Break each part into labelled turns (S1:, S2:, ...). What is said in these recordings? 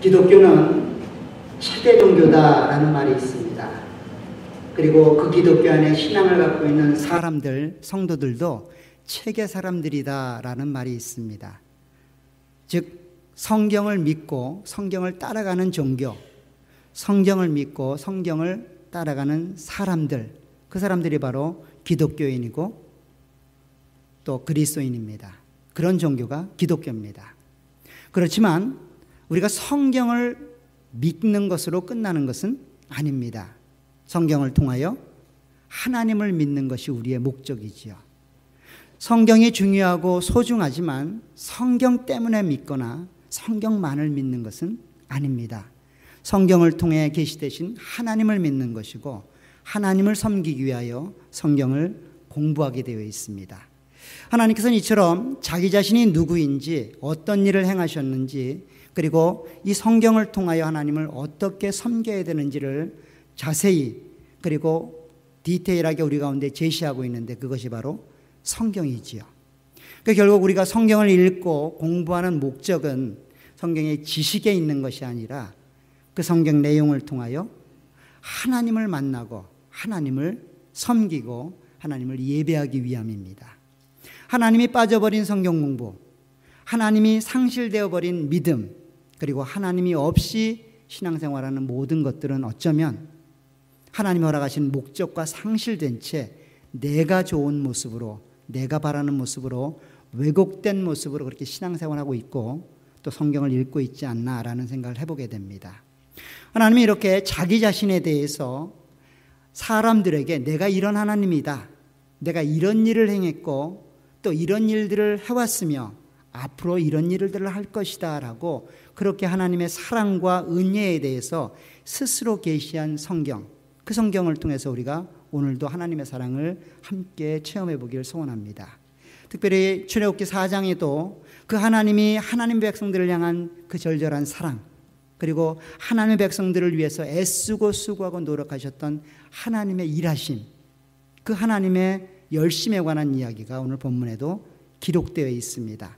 S1: 기독교는 최대 종교다라는 말이 있습니다. 그리고 그 기독교 안에 신앙을 갖고 있는 사람들, 성도들도 체계 사람들이다라는 말이 있습니다. 즉 성경을 믿고 성경을 따라가는 종교, 성경을 믿고 성경을 따라가는 사람들, 그 사람들이 바로 기독교인이고 또 그리스도인입니다. 그런 종교가 기독교입니다. 그렇지만 우리가 성경을 믿는 것으로 끝나는 것은 아닙니다. 성경을 통하여 하나님을 믿는 것이 우리의 목적이지요. 성경이 중요하고 소중하지만 성경 때문에 믿거나 성경만을 믿는 것은 아닙니다. 성경을 통해 계시되신 하나님을 믿는 것이고 하나님을 섬기기 위하여 성경을 공부하게 되어 있습니다. 하나님께서는 이처럼 자기 자신이 누구인지, 어떤 일을 행하셨는지, 그리고 이 성경을 통하여 하나님을 어떻게 섬겨야 되는지를 자세히 그리고 디테일하게 우리 가운데 제시하고 있는데 그것이 바로 성경이지요. 그러니까 결국 우리가 성경을 읽고 공부하는 목적은 성경의 지식에 있는 것이 아니라 그 성경 내용을 통하여 하나님을 만나고 하나님을 섬기고 하나님을 예배하기 위함입니다. 하나님이 빠져버린 성경 공부, 하나님이 상실되어 버린 믿음, 그리고 하나님이 없이 신앙생활하는 모든 것들은 어쩌면 하나님이 허락하신 목적과 상실된 채 내가 좋은 모습으로, 내가 바라는 모습으로, 왜곡된 모습으로 그렇게 신앙생활하고 있고 또 성경을 읽고 있지 않나라는 생각을 해보게 됩니다. 하나님이 이렇게 자기 자신에 대해서 사람들에게 내가 이런 하나님이다, 내가 이런 일을 행했고 또 이런 일들을 해왔으며 앞으로 이런 일들을 할 것이다 라고 그렇게 하나님의 사랑과 은혜에 대해서 스스로 계시한 성경, 그 성경을 통해서 우리가 오늘도 하나님의 사랑을 함께 체험해 보기를 소원합니다. 특별히 출애굽기 4장에도 그 하나님이 하나님 백성들을 향한 그 절절한 사랑, 그리고 하나님의 백성들을 위해서 애쓰고 수고하고 노력하셨던 하나님의 일하심, 그 하나님의 열심에 관한 이야기가 오늘 본문에도 기록되어 있습니다.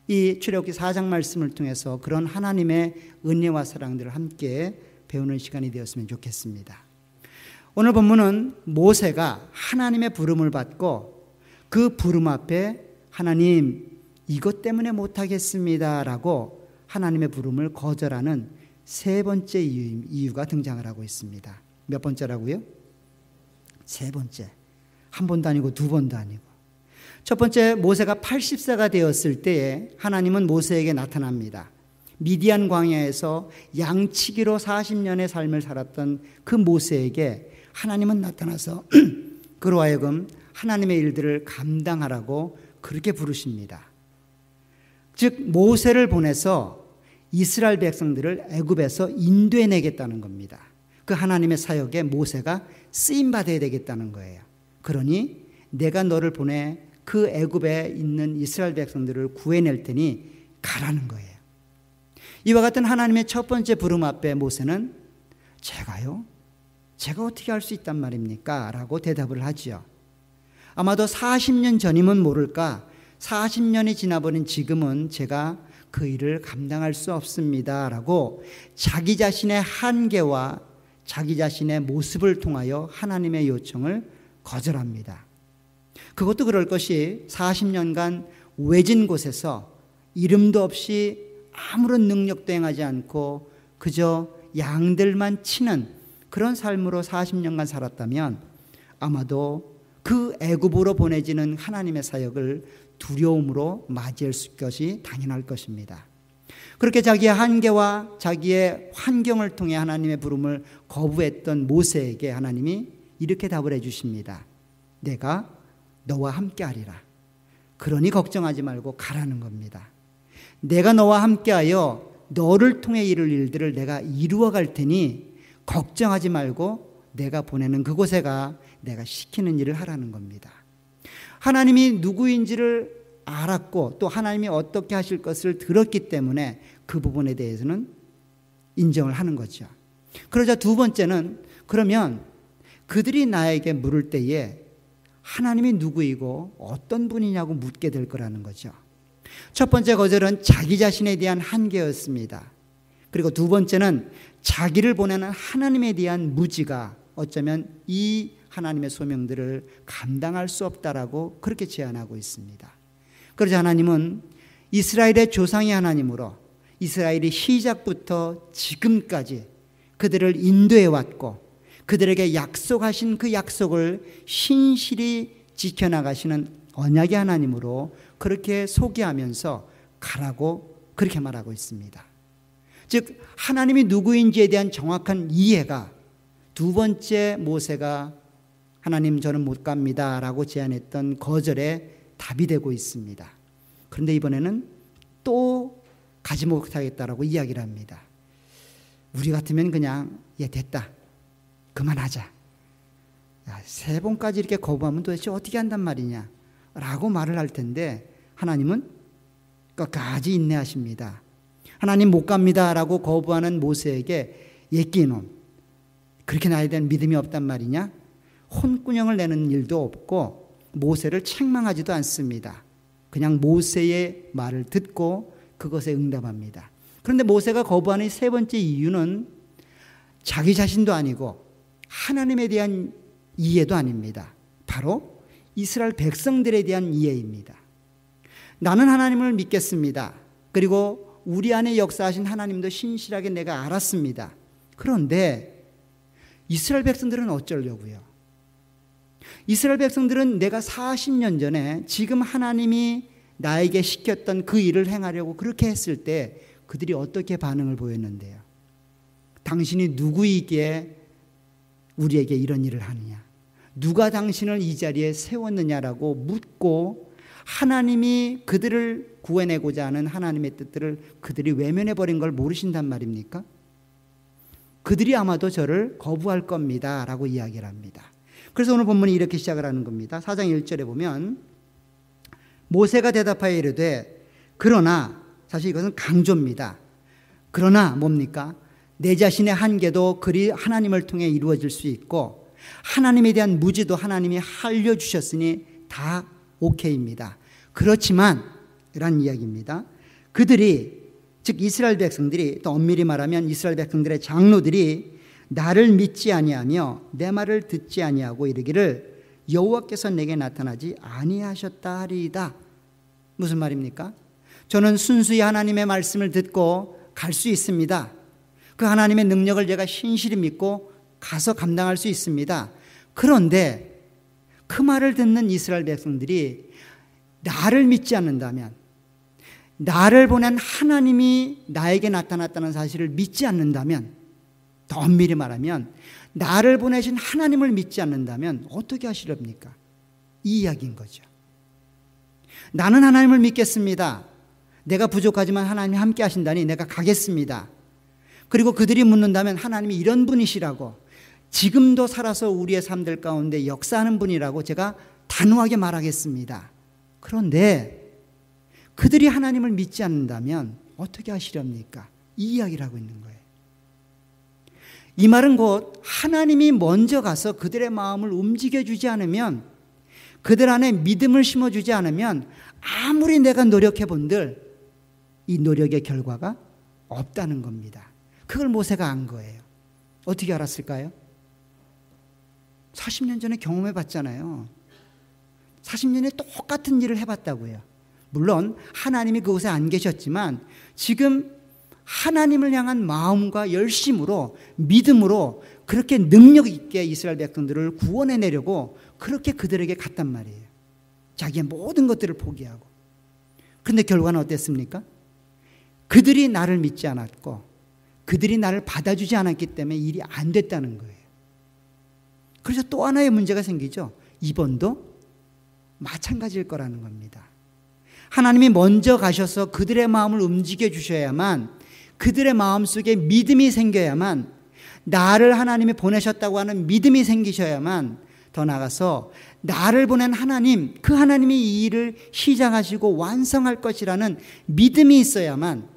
S1: 이 출애굽기 4장 말씀을 통해서 그런 하나님의 은혜와 사랑들을 함께 배우는 시간이 되었으면 좋겠습니다. 오늘 본문은 모세가 하나님의 부름을 받고 그 부름 앞에 하나님 이것 때문에 못하겠습니다 라고 하나님의 부름을 거절하는 세 번째 이유가 등장을 하고 있습니다. 몇 번째라고요? 세 번째. 한 번도 아니고 두 번도 아니고. 첫 번째, 모세가 80세가 되었을 때에 하나님은 모세에게 나타납니다. 미디안 광야에서 양치기로 40년의 삶을 살았던 그 모세에게 하나님은 나타나서 그로 하여금 하나님의 일들을 감당하라고 그렇게 부르십니다. 즉 모세를 보내서 이스라엘 백성들을 애굽에서 인도해내겠다는 겁니다. 그 하나님의 사역에 모세가 쓰임받아야 되겠다는 거예요. 그러니 내가 너를 보내 그 애굽에 있는 이스라엘 백성들을 구해낼 테니 가라는 거예요. 이와 같은 하나님의 첫 번째 부름 앞에 모세는 제가요? 제가 어떻게 할 수 있단 말입니까? 라고 대답을 하지요. 아마도 40년 전이면 모를까 40년이 지나버린 지금은 제가 그 일을 감당할 수 없습니다 라고 자기 자신의 한계와 자기 자신의 모습을 통하여 하나님의 요청을 거절합니다. 그것도 그럴 것이 40년간 외진 곳에서 이름도 없이 아무런 능력도 행하지 않고 그저 양들만 치는 그런 삶으로 40년간 살았다면 아마도 그 애굽으로 보내지는 하나님의 사역을 두려움으로 맞이할 것이 당연할 것입니다. 그렇게 자기의 한계와 자기의 환경을 통해 하나님의 부름을 거부했던 모세에게 하나님이 이렇게 답을 해 주십니다. 내가 너와 함께 하리라. 그러니 걱정하지 말고 가라는 겁니다. 내가 너와 함께하여 너를 통해 이룰 일들을 내가 이루어 갈 테니 걱정하지 말고 내가 보내는 그곳에 가 내가 시키는 일을 하라는 겁니다. 하나님이 누구인지를 알았고 또 하나님이 어떻게 하실 것을 들었기 때문에 그 부분에 대해서는 인정을 하는 거죠. 그러자 두 번째는 그러면 그들이 나에게 물을 때에 하나님이 누구이고 어떤 분이냐고 묻게 될 거라는 거죠. 첫 번째 거절은 자기 자신에 대한 한계였습니다. 그리고 두 번째는 자기를 보내는 하나님에 대한 무지가 어쩌면 이 하나님의 소명들을 감당할 수 없다라고 그렇게 제안하고 있습니다. 그러자 하나님은 이스라엘의 조상의 하나님으로 이스라엘이 시작부터 지금까지 그들을 인도해 왔고 그들에게 약속하신 그 약속을 신실히 지켜나가시는 언약의 하나님으로 그렇게 소개하면서 가라고 그렇게 말하고 있습니다. 즉 하나님이 누구인지에 대한 정확한 이해가 두 번째 모세가 하나님 저는 못 갑니다 라고 제안했던 거절의 답이 되고 있습니다. 그런데 이번에는 또 가지 못하겠다라고 이야기를 합니다. 우리 같으면 그냥 됐다 그만하자. 세 번까지 이렇게 거부하면 도대체 어떻게 한단 말이냐 라고 말을 할 텐데 하나님은 끝까지 인내하십니다. 하나님 못 갑니다 라고 거부하는 모세에게 예끼놈 그렇게 나에 대한 믿음이 없단 말이냐, 혼꾸녕을 내는 일도 없고 모세를 책망하지도 않습니다. 그냥 모세의 말을 듣고 그것에 응답합니다. 그런데 모세가 거부하는 세 번째 이유는 자기 자신도 아니고 하나님에 대한 이해도 아닙니다. 바로 이스라엘 백성들에 대한 이해입니다. 나는 하나님을 믿겠습니다. 그리고 우리 안에 역사하신 하나님도 신실하게 내가 알았습니다. 그런데 이스라엘 백성들은 어쩌려고요? 이스라엘 백성들은 내가 40년 전에 지금 하나님이 나에게 시켰던 그 일을 행하려고 그렇게 했을 때 그들이 어떻게 반응을 보였는데요? 당신이 누구이기에 우리에게 이런 일을 하느냐? 누가 당신을 이 자리에 세웠느냐라고 묻고 하나님이 그들을 구해내고자 하는 하나님의 뜻들을 그들이 외면해버린 걸 모르신단 말입니까? 그들이 아마도 저를 거부할 겁니다 라고 이야기를 합니다. 그래서 오늘 본문이 이렇게 시작을 하는 겁니다. 4장 1절에 보면 모세가 대답하여 이르되 그러나, 사실 이것은 강조입니다. 그러나 뭡니까? 내 자신의 한계도 그리 하나님을 통해 이루어질 수 있고 하나님에 대한 무지도 하나님이 알려주셨으니 다 오케이입니다. 그렇지만 이런 이야기입니다. 그들이, 즉 이스라엘 백성들이, 또 엄밀히 말하면 이스라엘 백성들의 장로들이 나를 믿지 아니하며 내 말을 듣지 아니하고 이르기를 여호와께서 내게 나타나지 아니하셨다 하리이다. 무슨 말입니까? 저는 순수히 하나님의 말씀을 듣고 갈 수 있습니다. 그 하나님의 능력을 제가 신실히 믿고 가서 감당할 수 있습니다. 그런데 그 말을 듣는 이스라엘 백성들이 나를 믿지 않는다면, 나를 보낸 하나님이 나에게 나타났다는 사실을 믿지 않는다면, 더 엄밀히 말하면 나를 보내신 하나님을 믿지 않는다면 어떻게 하시렵니까? 이 이야기인 거죠. 나는 하나님을 믿겠습니다. 내가 부족하지만 하나님이 함께 하신다니 내가 가겠습니다. 그리고 그들이 묻는다면 하나님이 이런 분이시라고, 지금도 살아서 우리의 삶들 가운데 역사하는 분이라고 제가 단호하게 말하겠습니다. 그런데 그들이 하나님을 믿지 않는다면 어떻게 하시렵니까? 이 이야기를 하고 있는 거예요. 이 말은 곧 하나님이 먼저 가서 그들의 마음을 움직여주지 않으면, 그들 안에 믿음을 심어주지 않으면 아무리 내가 노력해본들 이 노력의 결과가 없다는 겁니다. 그걸 모세가 안 거예요. 어떻게 알았을까요? 40년 전에 경험해봤잖아요. 40년에 똑같은 일을 해봤다고요. 물론 하나님이 그곳에 안 계셨지만 지금 하나님을 향한 마음과 열심으로, 믿음으로 그렇게 능력 있게 이스라엘 백성들을 구원해내려고 그렇게 그들에게 갔단 말이에요. 자기의 모든 것들을 포기하고. 그런데 결과는 어땠습니까? 그들이 나를 믿지 않았고 그들이 나를 받아주지 않았기 때문에 일이 안 됐다는 거예요. 그래서 또 하나의 문제가 생기죠. 이번도 마찬가지일 거라는 겁니다. 하나님이 먼저 가셔서 그들의 마음을 움직여 주셔야만, 그들의 마음속에 믿음이 생겨야만, 나를 하나님이 보내셨다고 하는 믿음이 생기셔야만, 더 나아가서 나를 보낸 하나님, 그 하나님이 이 일을 시작하시고 완성할 것이라는 믿음이 있어야만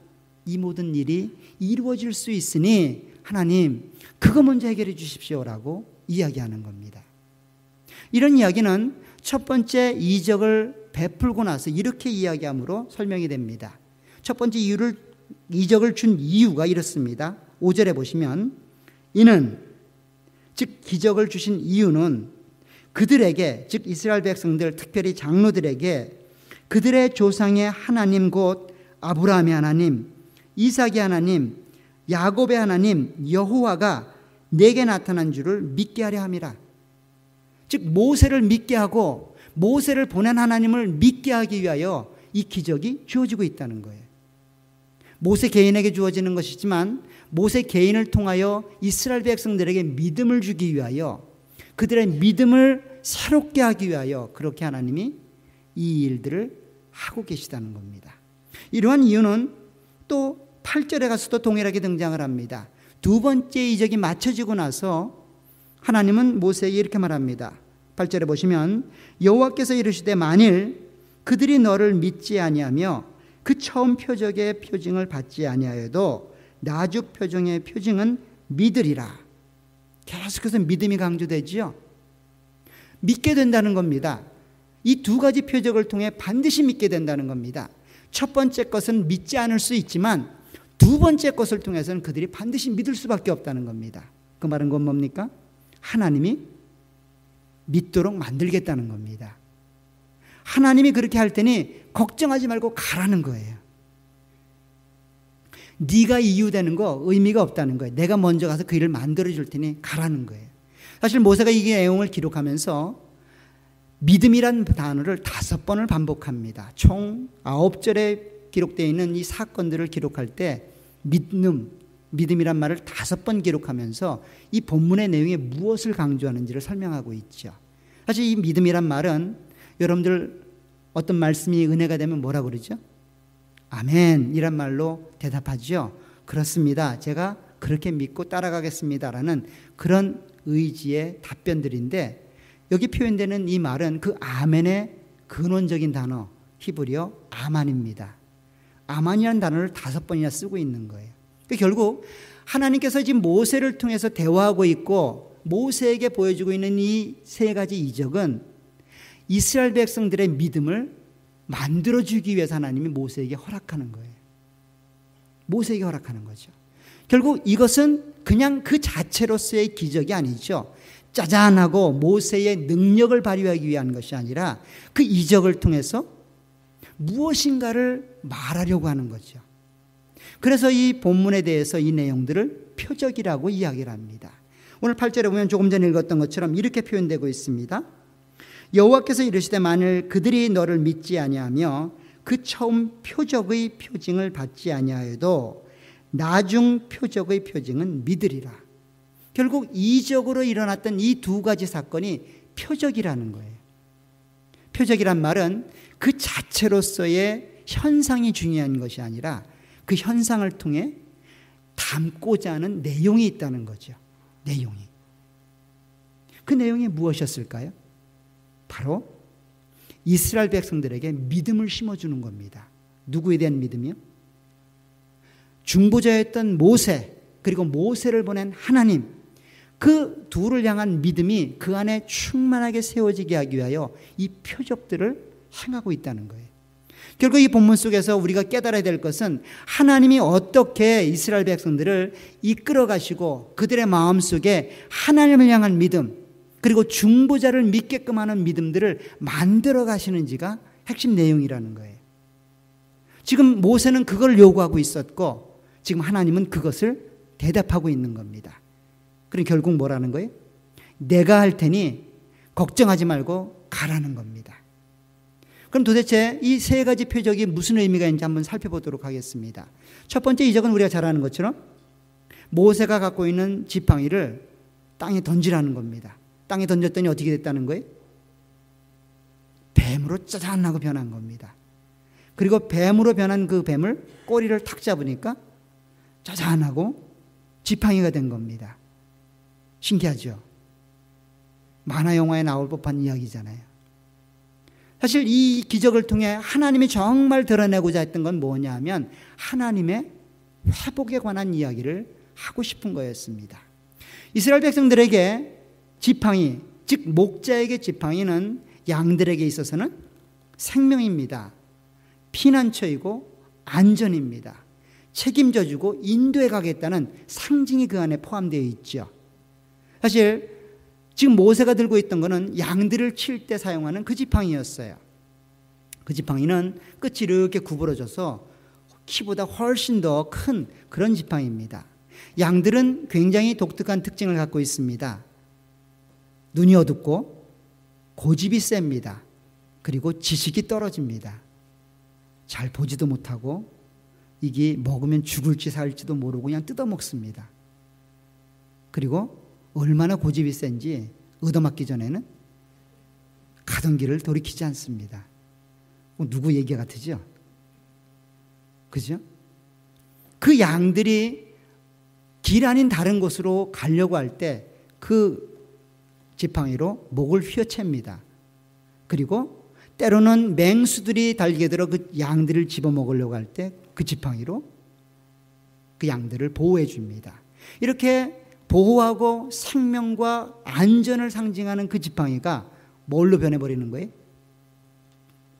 S1: 이 모든 일이 이루어질 수 있으니 하나님 그거 먼저 해결해 주십시오라고 이야기하는 겁니다. 이런 이야기는 첫 번째 이적을 베풀고 나서 이렇게 이야기함으로 설명이 됩니다. 첫 번째 이유를 이적을 준 이유가 이렇습니다. 5절에 보시면 이는 즉 기적을 주신 이유는 그들에게 즉 이스라엘 백성들 특별히 장로들에게 그들의 조상의 하나님 곧 아브라함의 하나님 이삭의 하나님 야곱의 하나님 여호와가 내게 나타난 줄을 믿게 하려 함이라. 즉 모세를 믿게 하고 모세를 보낸 하나님을 믿게 하기 위하여 이 기적이 주어지고 있다는 거예요. 모세 개인에게 주어지는 것이지만 모세 개인을 통하여 이스라엘 백성들에게 믿음을 주기 위하여 그들의 믿음을 새롭게 하기 위하여 그렇게 하나님이 이 일들을 하고 계시다는 겁니다. 이러한 이유는 또 8절에 가서도 동일하게 등장을 합니다. 두 번째 이적이 마쳐지고 나서 하나님은 모세에게 이렇게 말합니다. 8절에 보시면 여호와께서 이르시되 만일 그들이 너를 믿지 아니하며 그 처음 표적의 표징을 받지 아니하여도 나중 표징의 표징은 믿으리라. 계속해서 믿음이 강조되지요. 믿게 된다는 겁니다. 이 두 가지 표적을 통해 반드시 믿게 된다는 겁니다. 첫 번째 것은 믿지 않을 수 있지만 두 번째 것을 통해서는 그들이 반드시 믿을 수밖에 없다는 겁니다. 그 말은 건 뭡니까? 하나님이 믿도록 만들겠다는 겁니다. 하나님이 그렇게 할 테니 걱정하지 말고 가라는 거예요. 네가 이유되는 거 의미가 없다는 거예요. 내가 먼저 가서 그 일을 만들어줄 테니 가라는 거예요. 사실 모세가 이 내용을 기록하면서 믿음이란 단어를 5번을 반복합니다. 총 9절에 기록되어 있는 이 사건들을 기록할 때 믿음이란 말을 5번 기록하면서 이 본문의 내용에 무엇을 강조하는지를 설명하고 있죠. 사실 이 믿음이란 말은 여러분들 어떤 말씀이 은혜가 되면 뭐라고 그러죠? 아멘 이란 말로 대답하죠. 그렇습니다. 제가 그렇게 믿고 따라가겠습니다라는 그런 의지의 답변들인데 여기 표현되는 이 말은 그 아멘의 근원적인 단어 히브리어 아만입니다. 아만이라는 단어를 5번이나 쓰고 있는 거예요. 그러니까 결국 하나님께서 지금 모세를 통해서 대화하고 있고 모세에게 보여주고 있는 이 3가지 이적은 이스라엘 백성들의 믿음을 만들어주기 위해서 하나님이 모세에게 허락하는 거예요. 모세에게 허락하는 거죠. 결국 이것은 그냥 그 자체로서의 기적이 아니죠. 짜잔하고 모세의 능력을 발휘하기 위한 것이 아니라 그 이적을 통해서 무엇인가를 말하려고 하는 거죠. 그래서 이 본문에 대해서 이 내용들을 표적이라고 이야기를 합니다. 오늘 8절에 보면 조금 전에 읽었던 것처럼 이렇게 표현되고 있습니다. 여호와께서 이르시되 만일 그들이 너를 믿지 아니하며 그 처음 표적의 표징을 받지 아니하여도 나중 표적의 표징은 믿으리라. 결국 이적으로 일어났던 이 2가지 사건이 표적이라는 거예요. 표적이란 말은 그 자체로서의 현상이 중요한 것이 아니라 그 현상을 통해 담고자 하는 내용이 있다는 거죠. 내용이. 그 내용이 무엇이었을까요? 바로 이스라엘 백성들에게 믿음을 심어주는 겁니다. 누구에 대한 믿음이요? 중보자였던 모세 그리고 모세를 보낸 하나님 그 둘을 향한 믿음이 그 안에 충만하게 세워지게 하기 위하여 이 표적들을 행하고 있다는 거예요. 결국 이 본문 속에서 우리가 깨달아야 될 것은 하나님이 어떻게 이스라엘 백성들을 이끌어 가시고 그들의 마음속에 하나님을 향한 믿음 그리고 중보자를 믿게끔 하는 믿음들을 만들어 가시는지가 핵심 내용이라는 거예요. 지금 모세는 그걸 요구하고 있었고 지금 하나님은 그것을 대답하고 있는 겁니다. 그럼 결국 뭐라는 거예요? 내가 할 테니 걱정하지 말고 가라는 겁니다. 그럼 도대체 이 3가지 표적이 무슨 의미가 있는지 한번 살펴보도록 하겠습니다. 첫 번째 이적은 우리가 잘 아는 것처럼 모세가 갖고 있는 지팡이를 땅에 던지라는 겁니다. 땅에 던졌더니 어떻게 됐다는 거예요? 뱀으로 짜잔하고 변한 겁니다. 그리고 뱀으로 변한 그 뱀을 꼬리를 탁 잡으니까 짜잔하고 지팡이가 된 겁니다. 신기하죠? 만화 영화에 나올 법한 이야기잖아요. 사실 이 기적을 통해 하나님이 정말 드러내고자 했던 건 뭐냐 하면 하나님의 회복에 관한 이야기를 하고 싶은 거였습니다. 이스라엘 백성들에게 지팡이, 즉 목자에게 지팡이는 양들에게 있어서는 생명입니다. 피난처이고 안전입니다. 책임져 주고 인도해 가겠다는 상징이 그 안에 포함되어 있죠. 사실 지금 모세가 들고 있던 것은 양들을 칠 때 사용하는 그 지팡이였어요. 그 지팡이는 끝이 이렇게 구부러져서 키보다 훨씬 더 큰 그런 지팡이입니다. 양들은 굉장히 독특한 특징을 갖고 있습니다. 눈이 어둡고 고집이 셉니다. 그리고 지식이 떨어집니다. 잘 보지도 못하고 이게 먹으면 죽을지 살지도 모르고 그냥 뜯어먹습니다. 그리고 얼마나 고집이 센지 얻어맞기 전에는 가던 길을 돌이키지 않습니다. 누구 얘기 같으죠? 그죠? 그 양들이 길 아닌 다른 곳으로 가려고 할 때 그 지팡이로 목을 휘어챕니다. 그리고 때로는 맹수들이 달겨들어 그 양들을 집어먹으려고 할 때 그 지팡이로 그 양들을 보호해 줍니다. 이렇게 보호하고 생명과 안전을 상징하는 그 지팡이가 뭘로 변해버리는 거예요?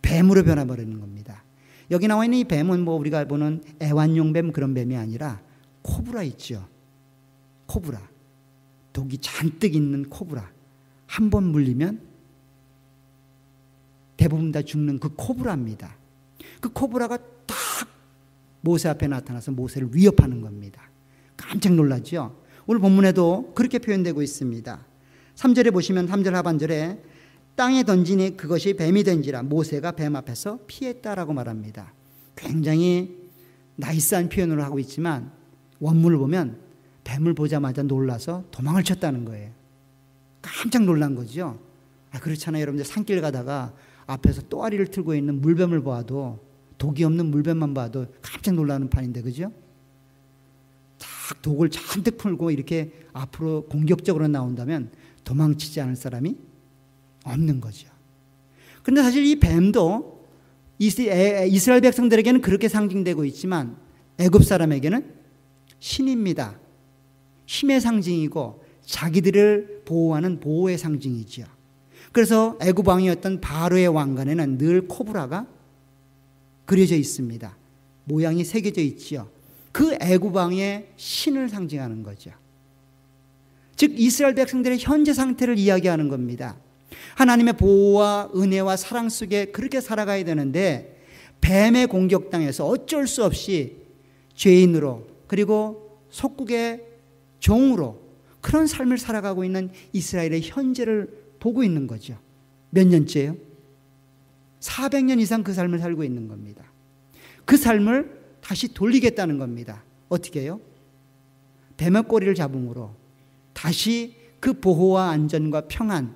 S1: 뱀으로 변해버리는 겁니다. 여기 나와 있는 이 뱀은 뭐 우리가 보는 애완용뱀 그런 뱀이 아니라 코브라 있죠. 코브라. 독이 잔뜩 있는 코브라. 한 번 물리면 대부분 다 죽는 그 코브라입니다. 그 코브라가 딱 모세 앞에 나타나서 모세를 위협하는 겁니다. 깜짝 놀라죠. 오늘 본문에도 그렇게 표현되고 있습니다. 3절에 보시면 3절 하반절에 땅에 던지니 그것이 뱀이 된지라 모세가 뱀 앞에서 피했다라고 말합니다. 굉장히 나이스한 표현으로 하고 있지만 원문을 보면 뱀을 보자마자 놀라서 도망을 쳤다는 거예요. 깜짝 놀란 거죠. 그렇잖아요. 여러분들 산길 가다가 앞에서 또아리를 틀고 있는 물뱀을 봐도 독이 없는 물뱀만 봐도 깜짝 놀라는 판인데 그죠? 딱 독을 잔뜩 풀고 이렇게 앞으로 공격적으로 나온다면 도망치지 않을 사람이 없는 거죠. 그런데 사실 이 뱀도 이스라엘 백성들에게는 그렇게 상징되고 있지만 애굽 사람에게는 신입니다. 힘의 상징이고 자기들을 보호하는 보호의 상징이죠. 그래서 애굽 왕이었던 바로의 왕관에는 늘 코브라가 그려져 있습니다. 모양이 새겨져 있지요. 그 애굽 왕의 신을 상징하는 거죠. 즉 이스라엘 백성들의 현재 상태를 이야기하는 겁니다. 하나님의 보호와 은혜와 사랑 속에 그렇게 살아가야 되는데 뱀의 공격당해서 어쩔 수 없이 죄인으로 그리고 속국의 종으로 그런 삶을 살아가고 있는 이스라엘의 현재를 보고 있는 거죠. 몇 년째요? 400년 이상 그 삶을 살고 있는 겁니다. 그 삶을 다시 돌리겠다는 겁니다. 어떻게 해요? 뱀의 꼬리를 잡음으로 다시 그 보호와 안전과 평안,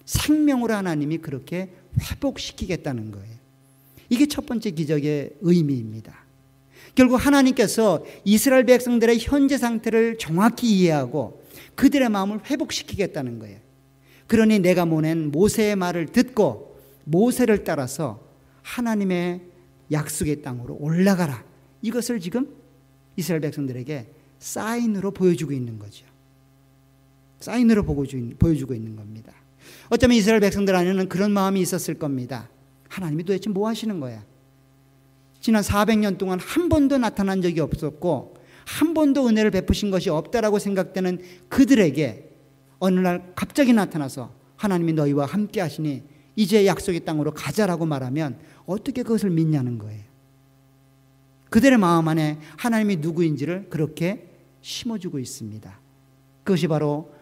S1: 생명으로 하나님이 그렇게 회복시키겠다는 거예요. 이게 첫 번째 기적의 의미입니다. 결국 하나님께서 이스라엘 백성들의 현재 상태를 정확히 이해하고 그들의 마음을 회복시키겠다는 거예요. 그러니 내가 보낸 모세의 말을 듣고 모세를 따라서 하나님의 약속의 땅으로 올라가라. 이것을 지금 이스라엘 백성들에게 사인으로 보여주고 있는 거죠. 사인으로 보여주고 있는 겁니다. 어쩌면 이스라엘 백성들 안에는 그런 마음이 있었을 겁니다. 하나님이 도대체 뭐 하시는 거야? 지난 400년 동안 한 번도 나타난 적이 없었고 한 번도 은혜를 베푸신 것이 없다라고 생각되는 그들에게 어느 날 갑자기 나타나서 하나님이 너희와 함께 하시니 이제 약속의 땅으로 가자라고 말하면 어떻게 그것을 믿냐는 거예요. 그들의 마음 안에 하나님이 누구인지를 그렇게 심어주고 있습니다. 그것이 바로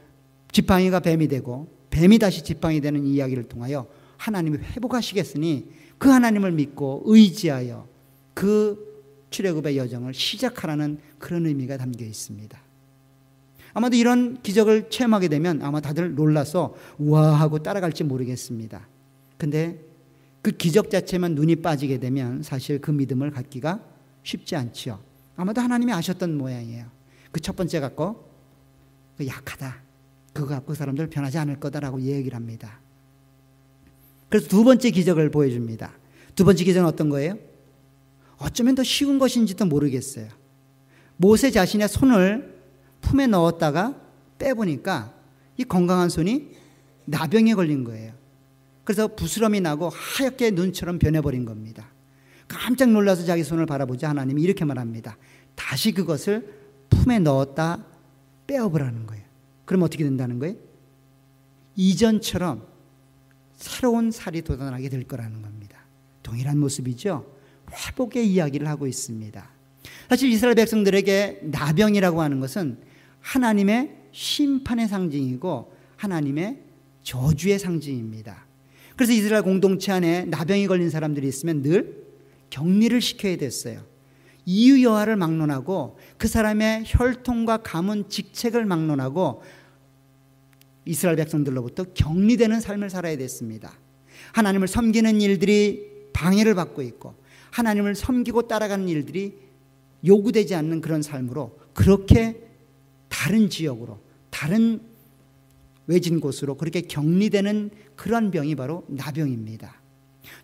S1: 지팡이가 뱀이 되고 뱀이 다시 지팡이 되는 이야기를 통하여 하나님이 회복하시겠으니 그 하나님을 믿고 의지하여 그 출애굽의 여정을 시작하라는 그런 의미가 담겨 있습니다. 아마도 이런 기적을 체험하게 되면 아마 다들 놀라서 우와 하고 따라갈지 모르겠습니다. 근데 그 기적 자체만 눈이 빠지게 되면 사실 그 믿음을 갖기가 쉽지 않지요. 아마도 하나님이 아셨던 모양이에요. 그 첫 번째 갖고 약하다. 그거 갖고 그 사람들 변하지 않을 거다라고 얘기를 합니다. 그래서 두 번째 기적을 보여줍니다. 두 번째 기적은 어떤 거예요? 어쩌면 더 쉬운 것인지도 모르겠어요. 모세 자신의 손을 품에 넣었다가 빼보니까 이 건강한 손이 나병에 걸린 거예요. 그래서 부스럼이 나고 하얗게 눈처럼 변해버린 겁니다. 깜짝 놀라서 자기 손을 바라보자 하나님이 이렇게 말합니다. 다시 그것을 품에 넣었다 빼어보라는 거예요. 그럼 어떻게 된다는 거예요? 이전처럼 새로운 살이 돋아나게 될 거라는 겁니다. 동일한 모습이죠. 회복의 이야기를 하고 있습니다. 사실 이스라엘 백성들에게 나병이라고 하는 것은 하나님의 심판의 상징이고 하나님의 저주의 상징입니다. 그래서 이스라엘 공동체 안에 나병이 걸린 사람들이 있으면 늘 격리를 시켜야 됐어요. 이유 여하를 막론하고 그 사람의 혈통과 가문 직책을 막론하고 이스라엘 백성들로부터 격리되는 삶을 살아야 됐습니다. 하나님을 섬기는 일들이 방해를 받고 있고 하나님을 섬기고 따라가는 일들이 요구되지 않는 그런 삶으로 그렇게 다른 지역으로 다른 외진 곳으로 그렇게 격리되는 그런 병이 바로 나병입니다.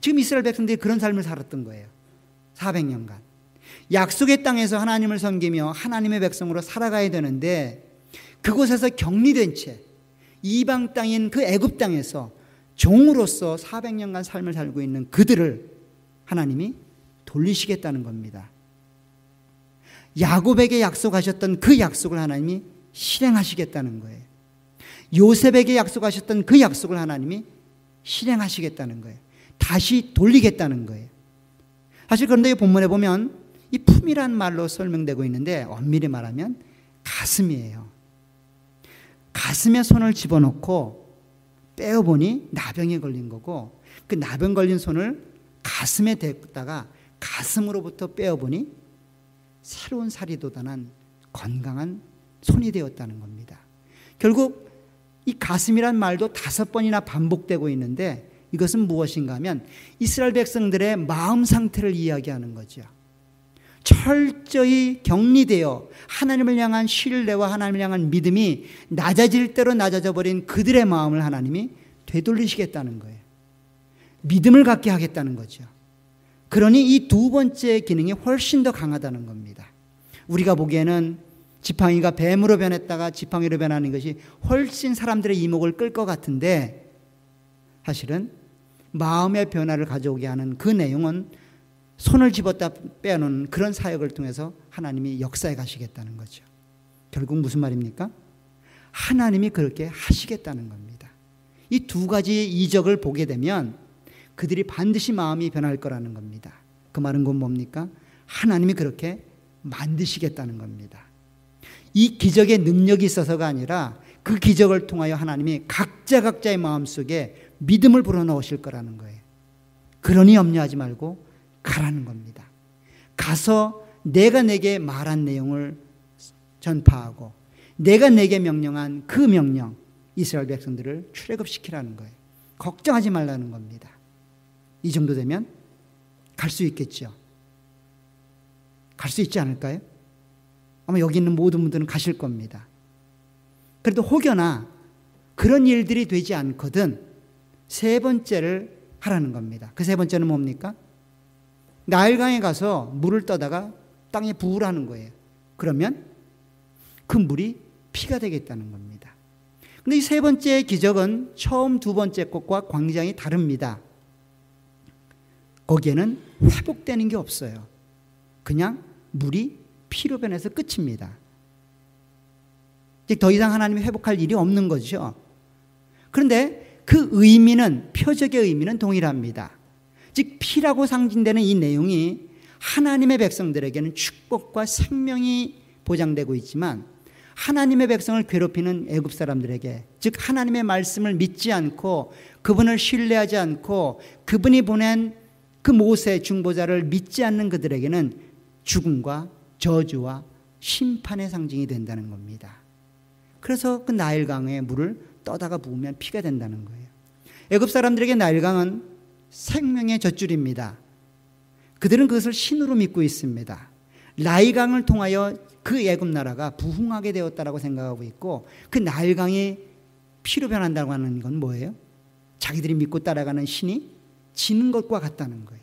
S1: 지금 이스라엘 백성들이 그런 삶을 살았던 거예요. 400년간. 약속의 땅에서 하나님을 섬기며 하나님의 백성으로 살아가야 되는데 그곳에서 격리된 채 이방 땅인 그 애굽 땅에서 종으로서 400년간 삶을 살고 있는 그들을 하나님이 돌리시겠다는 겁니다. 야곱에게 약속하셨던 그 약속을 하나님이 실행하시겠다는 거예요. 요셉에게 약속하셨던 그 약속을 하나님이 실행하시겠다는 거예요. 다시 돌리겠다는 거예요. 사실 그런데 이 본문에 보면 이 품이란 말로 설명되고 있는데 엄밀히 말하면 가슴이에요. 가슴에 손을 집어넣고 빼어보니 나병에 걸린 거고 그 나병 걸린 손을 가슴에 댔다가 가슴으로부터 빼어보니 새로운 살이 돋아난 건강한 손이 되었다는 겁니다. 결국 이 가슴이란 말도 5번이나 반복되고 있는데 이것은 무엇인가 하면 이스라엘 백성들의 마음 상태를 이야기하는 거죠. 철저히 격리되어 하나님을 향한 신뢰와 하나님을 향한 믿음이 낮아질 대로 낮아져 버린 그들의 마음을 하나님이 되돌리시겠다는 거예요. 믿음을 갖게 하겠다는 거죠. 그러니 이 두 번째 기능이 훨씬 더 강하다는 겁니다. 우리가 보기에는 지팡이가 뱀으로 변했다가 지팡이로 변하는 것이 훨씬 사람들의 이목을 끌 것 같은데 사실은 마음의 변화를 가져오게 하는 그 내용은 손을 집었다 빼놓는 그런 사역을 통해서 하나님이 역사해 가시겠다는 거죠. 결국 무슨 말입니까? 하나님이 그렇게 하시겠다는 겁니다. 이 두 가지 이적을 보게 되면 그들이 반드시 마음이 변할 거라는 겁니다. 그 말은 곧 뭡니까? 하나님이 그렇게 만드시겠다는 겁니다. 이 기적의 능력이 있어서가 아니라 그 기적을 통하여 하나님이 각자의 마음속에 믿음을 불어넣으실 거라는 거예요. 그러니 염려하지 말고 가라는 겁니다. 가서 내가 내게 말한 내용을 전파하고 내가 내게 명령한 그 명령 이스라엘 백성들을 출애굽시키라는 거예요. 걱정하지 말라는 겁니다. 이 정도 되면 갈 수 있겠죠. 갈 수 있지 않을까요? 아마 여기 있는 모든 분들은 가실 겁니다. 그래도 혹여나 그런 일들이 되지 않거든 세 번째를 하라는 겁니다. 그 세 번째는 뭡니까? 나일강에 가서 물을 떠다가 땅에 부으라는 거예요. 그러면 그 물이 피가 되겠다는 겁니다. 근데 이 세 번째 기적은 처음 두 번째 것과 굉장히 다릅니다. 거기에는 회복되는 게 없어요. 그냥 물이 피로 변해서 끝입니다. 즉 더 이상 하나님이 회복할 일이 없는 거죠. 그런데 그 의미는 표적의 의미는 동일합니다. 즉 피라고 상징되는 이 내용이 하나님의 백성들에게는 축복과 생명이 보장되고 있지만 하나님의 백성을 괴롭히는 애굽 사람들에게 즉 하나님의 말씀을 믿지 않고 그분을 신뢰하지 않고 그분이 보낸 그 모세 중보자를 믿지 않는 그들에게는 죽음과 저주와 심판의 상징이 된다는 겁니다. 그래서 그 나일강에 물을 떠다가 부으면 피가 된다는 거예요. 애굽 사람들에게 나일강은 생명의 젖줄입니다. 그들은 그것을 신으로 믿고 있습니다. 나일강을 통하여 그 애굽 나라가 부흥하게 되었다라고 생각하고 있고 그 나일강이 피로 변한다고 하는 건 뭐예요? 자기들이 믿고 따라가는 신이 지는 것과 같다는 거예요.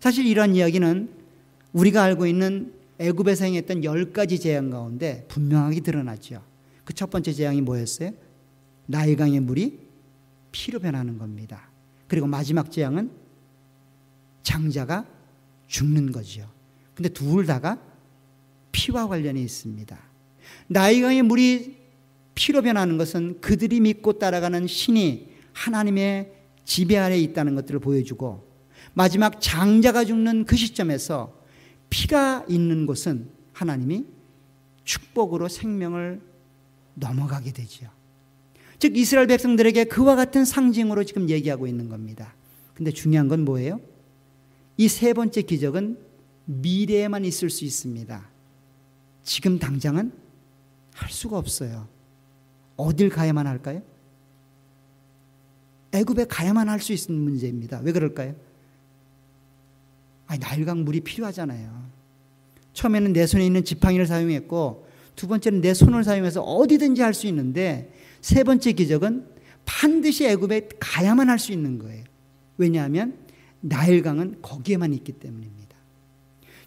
S1: 사실 이런 이야기는 우리가 알고 있는 애굽에서 행했던 10가지 재앙 가운데 분명하게 드러나죠. 그 첫 번째 재앙이 뭐였어요? 나일강의 물이 피로 변하는 겁니다. 그리고 마지막 재앙은 장자가 죽는 거죠. 근데 둘 다가 피와 관련이 있습니다. 나일강의 물이 피로 변하는 것은 그들이 믿고 따라가는 신이 하나님의 지배 아래 있다는 것들을 보여주고, 마지막 장자가 죽는 그 시점에서 피가 있는 곳은 하나님이 축복으로 생명을 넘어가게 되죠. 즉 이스라엘 백성들에게 그와 같은 상징으로 지금 얘기하고 있는 겁니다. 근데 중요한 건 뭐예요? 이 세 번째 기적은 미래에만 있을 수 있습니다. 지금 당장은 할 수가 없어요. 어딜 가야만 할까요? 애굽에 가야만 할 수 있는 문제입니다. 왜 그럴까요? 나일강 물이 필요하잖아요. 처음에는 내 손에 있는 지팡이를 사용했고, 두 번째는 내 손을 사용해서 어디든지 할 수 있는데, 세 번째 기적은 반드시 애굽에 가야만 할 수 있는 거예요. 왜냐하면 나일강은 거기에만 있기 때문입니다.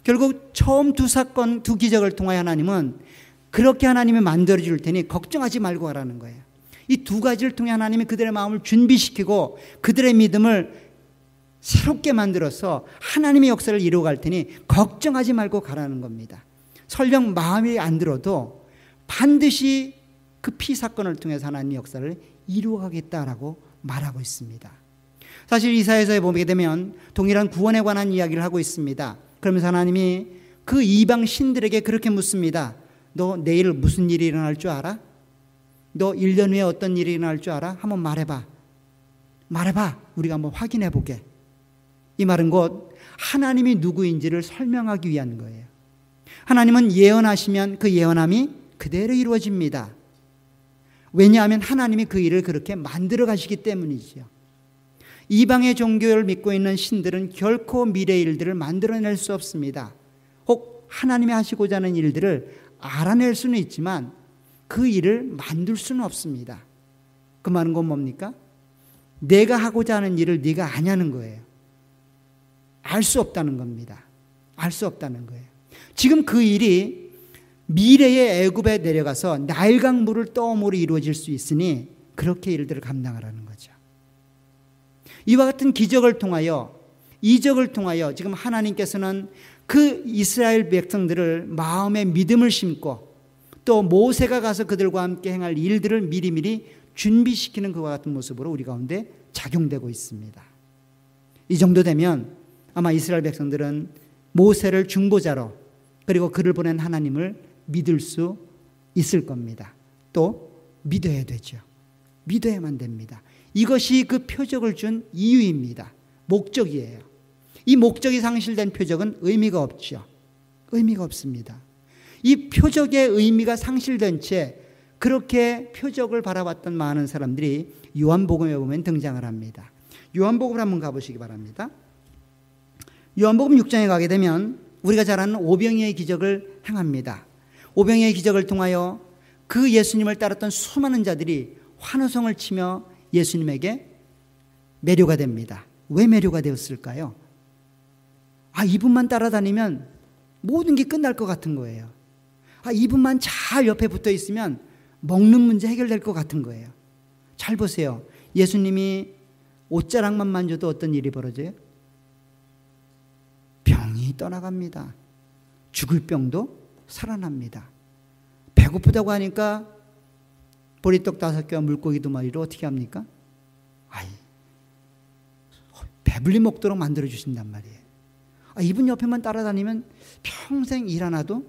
S1: 결국 처음 두 사건, 두 기적을 통하여 하나님은 그렇게 하나님이 만들어 줄 테니 걱정하지 말고 하라는 거예요. 이 두 가지를 통해 하나님이 그들의 마음을 준비시키고 그들의 믿음을 새롭게 만들어서 하나님의 역사를 이루어갈 테니 걱정하지 말고 가라는 겁니다. 설령 마음이 안 들어도 반드시 그 피 사건을 통해서 하나님의 역사를 이루어가겠다라고 말하고 있습니다. 사실 이사야서에 보게 되면 동일한 구원에 관한 이야기를 하고 있습니다. 그러면서 하나님이 그 이방 신들에게 그렇게 묻습니다. 너 내일 무슨 일이 일어날 줄 알아? 너 1년 후에 어떤 일이 일어날 줄 알아? 한번 말해봐. 우리가 한번 확인해 보게. 이 말은 곧 하나님이 누구인지를 설명하기 위한 거예요. 하나님은 예언하시면 그 예언함이 그대로 이루어집니다. 왜냐하면 하나님이 그 일을 그렇게 만들어 가시기 때문이죠. 이방의 종교를 믿고 있는 신들은 결코 미래의 일들을 만들어낼 수 없습니다. 혹 하나님이 하시고자 하는 일들을 알아낼 수는 있지만 그 일을 만들 수는 없습니다. 그 말은 건 뭡니까? 내가 하고자 하는 일을 네가 아냐는 거예요. 알 수 없다는 겁니다. 알 수 없다는 거예요. 지금 그 일이 미래의 애굽에 내려가서 나일강 물을 떠옴으로 이루어질 수 있으니 그렇게 일들을 감당하라는 거죠. 이와 같은 기적을 통하여, 이적을 통하여 지금 하나님께서는 그 이스라엘 백성들을 마음에 믿음을 심고 또 모세가 가서 그들과 함께 행할 일들을 미리미리 준비시키는 그와 같은 모습으로 우리 가운데 작용되고 있습니다. 이 정도 되면 아마 이스라엘 백성들은 모세를 중보자로, 그리고 그를 보낸 하나님을 믿을 수 있을 겁니다. 또 믿어야 되죠. 믿어야만 됩니다. 이것이 그 표적을 준 이유입니다. 목적이에요. 이 목적이 상실된 표적은 의미가 없죠. 의미가 없습니다. 이 표적의 의미가 상실된 채 그렇게 표적을 바라봤던 많은 사람들이 요한복음에 보면 등장을 합니다. 요한복음을 한번 가보시기 바랍니다. 요한복음 6장에 가게 되면 우리가 잘 아는 오병이의 기적을 행합니다. 오병이의 기적을 통하여 그 예수님을 따랐던 수많은 자들이 환호성을 치며 예수님에게 매료가 됩니다. 왜 매료가 되었을까요? 이분만 따라다니면 모든 게 끝날 것 같은 거예요. 이분만 잘 옆에 붙어 있으면 먹는 문제 해결될 것 같은 거예요. 잘 보세요. 예수님이 옷자락만 만져도 어떤 일이 벌어져요? 병이 떠나갑니다. 죽을 병도 살아납니다. 배고프다고 하니까 보리떡 5개와 물고기 2마리로 어떻게 합니까? 배불리 먹도록 만들어 주신단 말이에요. 이분 옆에만 따라다니면 평생 일 안 하도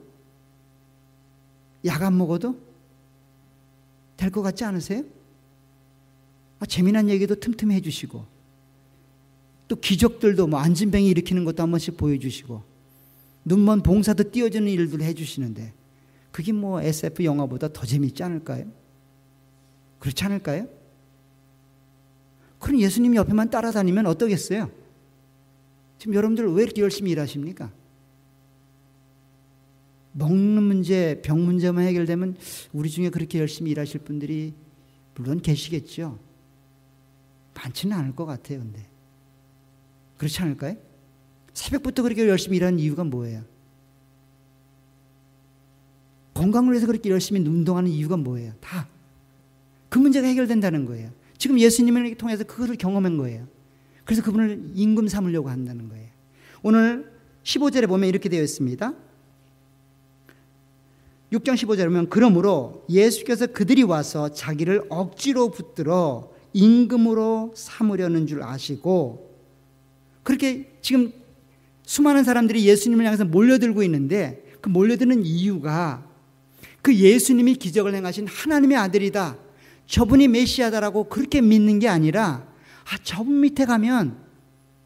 S1: 약 안 먹어도 될 것 같지 않으세요? 재미난 얘기도 틈틈이 해주시고 또 기적들도 안진뱅이 일으키는 것도 한 번씩 보여주시고 눈먼 봉사도 띄워주는 일들을 해주시는데 그게 SF 영화보다 더 재밌지 않을까요? 그렇지 않을까요? 그럼 예수님 옆에만 따라다니면 어떠겠어요? 지금 여러분들 왜 이렇게 열심히 일하십니까? 먹는 문제, 병 문제만 해결되면 우리 중에 그렇게 열심히 일하실 분들이 물론 계시겠죠. 많지는 않을 것 같아요. 근데 그렇지 않을까요? 새벽부터 그렇게 열심히 일하는 이유가 뭐예요? 건강을 위해서 그렇게 열심히 운동하는 이유가 뭐예요? 다 그 문제가 해결된다는 거예요. 지금 예수님을 통해서 그것을 경험한 거예요. 그래서 그분을 임금 삼으려고 한다는 거예요. 오늘 15절에 보면 이렇게 되어 있습니다. 6장 15절에 보면 그러므로 예수께서 그들이 와서 자기를 억지로 붙들어 임금으로 삼으려는 줄 아시고, 그렇게 지금 수많은 사람들이 예수님을 향해서 몰려들고 있는데 그 몰려드는 이유가 그 예수님이 기적을 행하신 하나님의 아들이다, 저분이 메시아다라고 그렇게 믿는 게 아니라, 저분 밑에 가면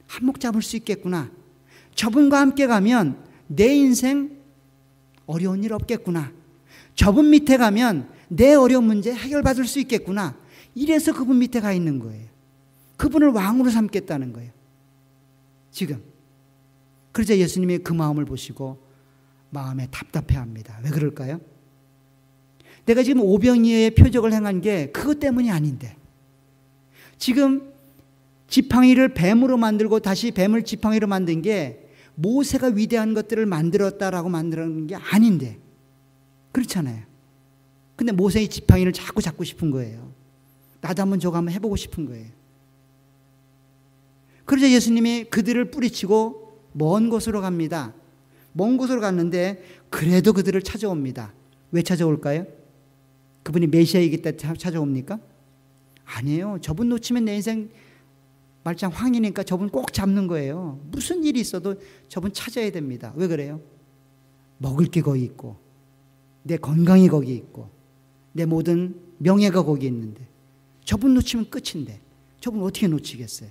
S1: 한몫 잡을 수 있겠구나, 저분과 함께 가면 내 인생 어려운 일 없겠구나, 저분 밑에 가면 내 어려운 문제 해결받을 수 있겠구나, 이래서 그분 밑에 가 있는 거예요. 그분을 왕으로 삼겠다는 거예요 지금. 그러자 예수님이 그 마음을 보시고 마음에 답답해합니다. 왜 그럴까요? 내가 지금 오병이어의 표적을 행한 게 그것 때문이 아닌데, 지금 지팡이를 뱀으로 만들고 다시 뱀을 지팡이로 만든 게 모세가 위대한 것들을 만들었다라고 만드는 게 아닌데, 그렇잖아요. 근데 모세의 지팡이를 자꾸 잡고 싶은 거예요. 나도 한번 저거 한번 해보고 싶은 거예요. 그러자 예수님이 그들을 뿌리치고 먼 곳으로 갑니다. 먼 곳으로 갔는데 그래도 그들을 찾아옵니다. 왜 찾아올까요? 그분이 메시아이기 때문에 찾아옵니까? 아니에요. 저분 놓치면 내 인생 말짱 황이니까 저분 꼭 잡는 거예요. 무슨 일이 있어도 저분 찾아야 됩니다. 왜 그래요? 먹을 게 거기 있고, 내 건강이 거기 있고, 내 모든 명예가 거기 있는데, 저분 놓치면 끝인데 저분 어떻게 놓치겠어요?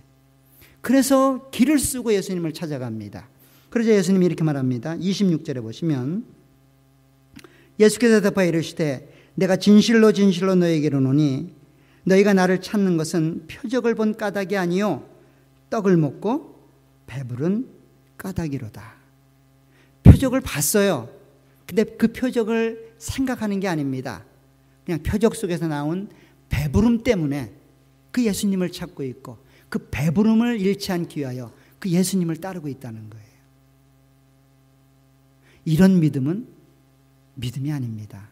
S1: 그래서 길을 쓰고 예수님을 찾아갑니다. 그러자 예수님이 이렇게 말합니다. 26절에 보시면 예수께서 대답하여 이르시되 내가 진실로 진실로 너에게 이르노니 너희가 나를 찾는 것은 표적을 본 까닭이 아니요 떡을 먹고 배부른 까닭이로다. 표적을 봤어요. 근데 그 표적을 생각하는 게 아닙니다. 그냥 표적 속에서 나온 배부름 때문에 그 예수님을 찾고 있고, 그 배부름을 잃지 않기 위하여 그 예수님을 따르고 있다는 거예요. 이런 믿음은 믿음이 아닙니다.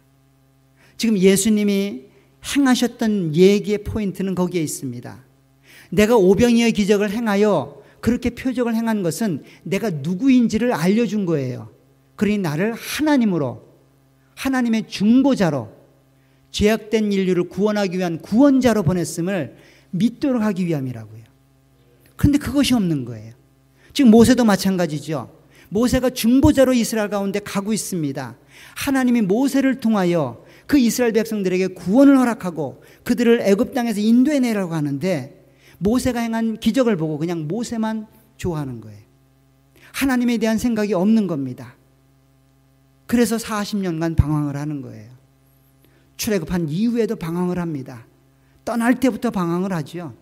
S1: 지금 예수님이 행하셨던 얘기의 포인트는 거기에 있습니다. 내가 오병이어의 기적을 행하여 그렇게 표적을 행한 것은 내가 누구인지를 알려준 거예요. 그러니 나를 하나님으로, 하나님의 중보자로, 죄악된 인류를 구원하기 위한 구원자로 보냈음을 믿도록 하기 위함이라고요. 그런데 그것이 없는 거예요. 지금 모세도 마찬가지죠. 모세가 중보자로 이스라엘 가운데 가고 있습니다. 하나님이 모세를 통하여 그 이스라엘 백성들에게 구원을 허락하고 그들을 애굽 땅에서 인도해내라고 하는데, 모세가 행한 기적을 보고 그냥 모세만 좋아하는 거예요. 하나님에 대한 생각이 없는 겁니다. 그래서 40년간 방황을 하는 거예요. 출애굽한 이후에도 방황을 합니다. 떠날 때부터 방황을 하죠.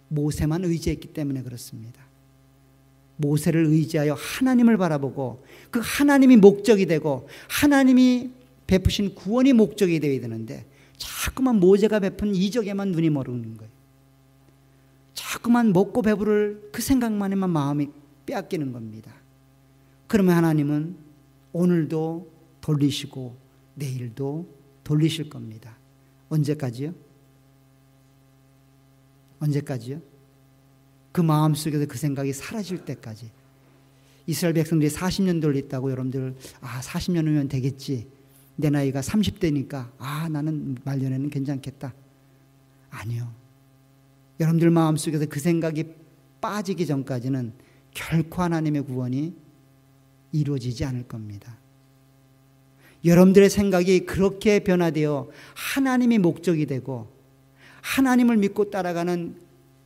S1: 모세만 의지했기 때문에 그렇습니다. 모세를 의지하여 하나님을 바라보고 그 하나님이 목적이 되고 하나님이 베푸신 구원이 목적이 되어야 되는데, 자꾸만 모세가 베푼 이적에만 눈이 머무는 거예요. 자꾸만 먹고 배부를 그 생각만에만 마음이 빼앗기는 겁니다. 그러면 하나님은 오늘도 돌리시고 내일도 돌리실 겁니다. 언제까지요? 언제까지요? 그 마음속에서 그 생각이 사라질 때까지. 이스라엘 백성들이 40년 돌렸다고 여러분들 40년 후면 되겠지, 내 나이가 30대니까 나는 말년에는 괜찮겠다. 아니요. 여러분들 마음속에서 그 생각이 빠지기 전까지는 결코 하나님의 구원이 이루어지지 않을 겁니다. 여러분들의 생각이 그렇게 변화되어 하나님이 목적이 되고 하나님을 믿고 따라가는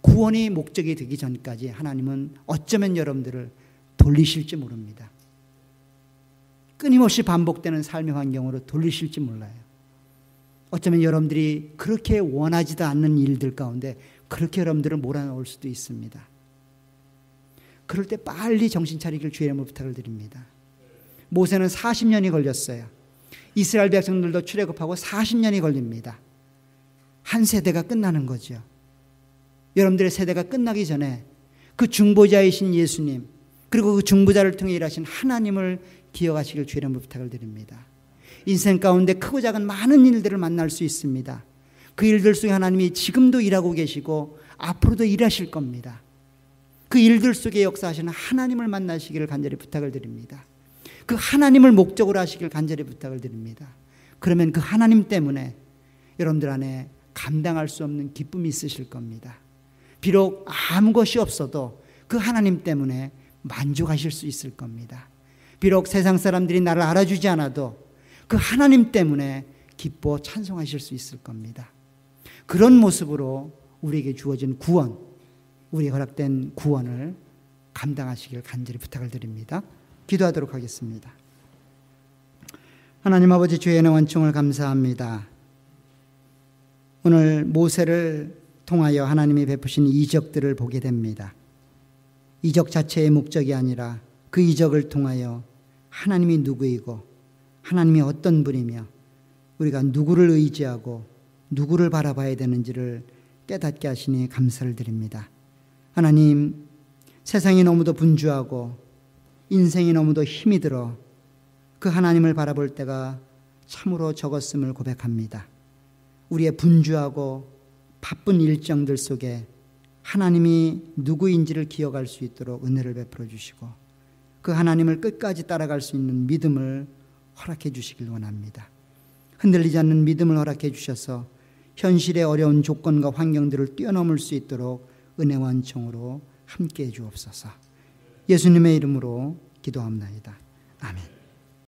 S1: 구원이 목적이 되기 전까지 하나님은 어쩌면 여러분들을 돌리실지 모릅니다. 끊임없이 반복되는 삶의 환경으로 돌리실지 몰라요. 어쩌면 여러분들이 그렇게 원하지도 않는 일들 가운데 그렇게 여러분들을 몰아넣을 수도 있습니다. 그럴 때 빨리 정신 차리길 주의 이름으로 부탁을 드립니다. 모세는 40년이 걸렸어요. 이스라엘 백성들도 출애굽하고 40년이 걸립니다. 한 세대가 끝나는 거죠. 여러분들의 세대가 끝나기 전에 그 중보자이신 예수님, 그리고 그 중보자를 통해 일하신 하나님을 기억하시길 주의 이름으로 부탁을 드립니다. 인생 가운데 크고 작은 많은 일들을 만날 수 있습니다. 그 일들 속에 하나님이 지금도 일하고 계시고 앞으로도 일하실 겁니다. 그 일들 속에 역사하시는 하나님을 만나시기를 간절히 부탁을 드립니다. 그 하나님을 목적으로 하시길 간절히 부탁을 드립니다. 그러면 그 하나님 때문에 여러분들 안에 감당할 수 없는 기쁨이 있으실 겁니다. 비록 아무 것이 없어도 그 하나님 때문에 만족하실 수 있을 겁니다. 비록 세상 사람들이 나를 알아주지 않아도 그 하나님 때문에 기뻐 찬송하실 수 있을 겁니다. 그런 모습으로 우리에게 주어진 구원, 우리에게 허락된 구원을 감당하시길 간절히 부탁을 드립니다. 기도하도록 하겠습니다. 하나님 아버지, 주의 은혜 원총을 감사합니다. 오늘 모세를 통하여 하나님이 베푸신 이적들을 보게 됩니다. 이적 자체의 목적이 아니라 그 이적을 통하여 하나님이 누구이고 하나님이 어떤 분이며 우리가 누구를 의지하고 누구를 바라봐야 되는지를 깨닫게 하시니 감사를 드립니다. 하나님, 세상이 너무도 분주하고 인생이 너무도 힘이 들어 그 하나님을 바라볼 때가 참으로 적었음을 고백합니다. 우리의 분주하고 바쁜 일정들 속에 하나님이 누구인지를 기억할 수 있도록 은혜를 베풀어 주시고 그 하나님을 끝까지 따라갈 수 있는 믿음을 허락해 주시길 원합니다. 흔들리지 않는 믿음을 허락해 주셔서 현실의 어려운 조건과 환경들을 뛰어넘을 수 있도록 은혜와 은총으로 함께해 주옵소서. 예수님의 이름으로 기도합나이다. 아멘.